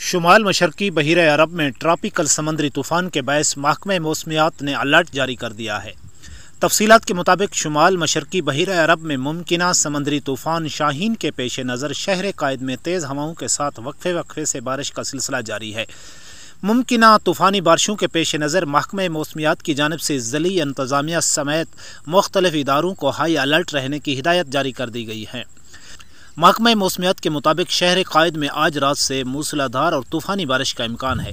شمال مشرقی بحیرہ عرب میں ٹراپیکل سمندری طوفان کے باعث محکمہ موسمیات نے الرٹ جاری کر دیا ہے۔ تفصیلات کے مطابق شمال مشرقی بحیرہ عرب میں ممکنہ سمندری طوفان شاہین کے پیش نظر شہر قائد میں تیز ہواؤں کے ساتھ وقفے وقفے سے بارش کا سلسلہ جاری ہے۔ ممکنہ طوفانی بارشوں کے پیش نظر محکمہ موسمیات کی جانب سے ضلعی انتظامیہ سمیت مختلف اداروں کو ہائی الرٹ رہنے کی ہدایت جاری کر دی گئی ہے۔ محکمہ موسمیات کے مطابق شہر قائد میں آج رات سے موسلادھار اور طوفانی بارش کا امکان ہے۔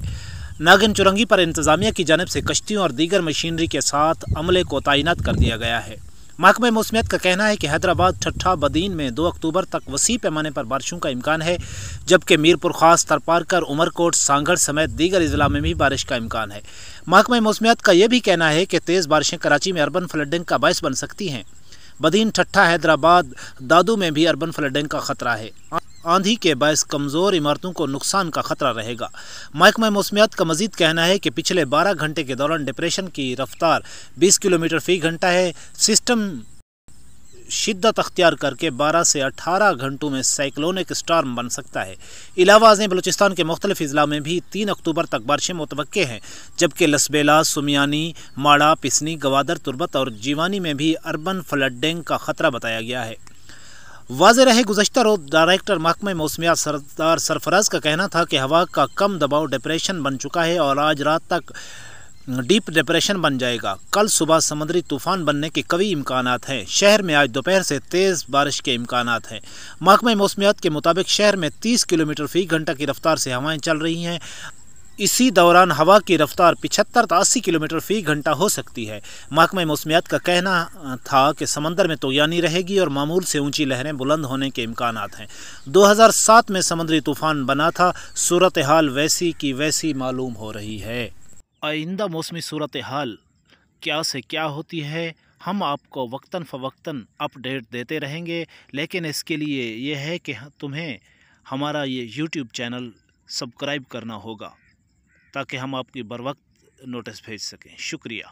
ناگن چرنگی پر انتظامیہ کی جانب سے کشتیوں اور دیگر مشینری کے ساتھ عملے کو تعینات کر دیا گیا ہے۔ محکمہ موسمیات کا کہنا ہے کہ حیدرآباد، ٹھٹھہ، بدین میں 2 اکتوبر تک وسیع پیمانے پر بارشوں کا امکان ہے، جبکہ میرپور خاص، ترپارکر، عمرکوٹ، سانگھڑ سمیت دیگر اضلاع میں بھی بارش کا امکان ہے۔ محکمہ موسمیات کا یہ بھی کہنا ہے کہ تیز بارشیں کراچی میں اربن فلڈنگ کا باعث بن سکتی ہیں۔ بدین، ٹھٹھہ، حیدرآباد، دادو میں بھی اربن فلڈنگ کا خطرہ ہے۔ آندھی کے باعث کمزور عمارتوں کو نقصان کا خطرہ رہے گا۔ محکمہ موسمیات کا مزید کہنا ہے کہ پچھلے 12 گھنٹے کے دوران ڈپریشن کی رفتار 20 کلومیٹر فی گھنٹہ ہے۔ سسٹم شدت اختیار کر کے 12 سے 18 گھنٹوں میں سائیکلونک اسٹارم بن سکتا ہے۔ علاوہ ازیں بلوچستان کے مختلف اضلاع میں بھی 3 اکتوبر تک بارشیں متوقع ہیں، جبکہ لسبیلا، سمیانی، ماڑا، پسنی، گوادر، تربت اور جیوانی میں بھی اربن فلڈنگ کا خطرہ بتایا گیا ہے۔ واضح رہے گزشتہ روز ڈائریکٹر محکمہ موسمیات سردار سرفراز کا کہنا تھا کہ ہوا کا کم دباؤ ڈپریشن بن چکا ہے اور آج رات تک ڈیپ ڈپریشن بن جائے گا۔ کل صبح سمندری طوفان بننے کے قوی امکانات ہیں۔ شہر میں آج دوپہر سے تیز بارش کے امکانات ہیں۔ محکمہ موسمیات کے مطابق شہر میں 30 کلومیٹر فی گھنٹہ کی رفتار سے ہوائیں چل رہی ہیں۔ اسی دوران ہوا کی رفتار 75 تا 80 کلومیٹر فی گھنٹہ ہو سکتی ہے۔ محکمہ موسمیات کا کہنا تھا کہ سمندر میں طغیانی رہے گی اور معمول سے اونچی لہریں بلند ہونے کے امکانات ہیں۔ 2007 میں سمندری طوفان بنا تھا۔ صورتحال ویسی کی ویسی معلوم ہو رہی ہے۔ آئندہ موسمی صورتحال کیا سے کیا ہوتی ہے، ہم آپ کو وقتاً فوقتاً اپ ڈیٹ دیتے رہیں گے، لیکن اس کے لیے یہ ہے کہ تمہیں ہمارا یہ YouTube چینل سبسکرائب کرنا ہوگا تاکہ ہم آپ کی بروقت نوٹس بھیج سکیں۔ شکریہ۔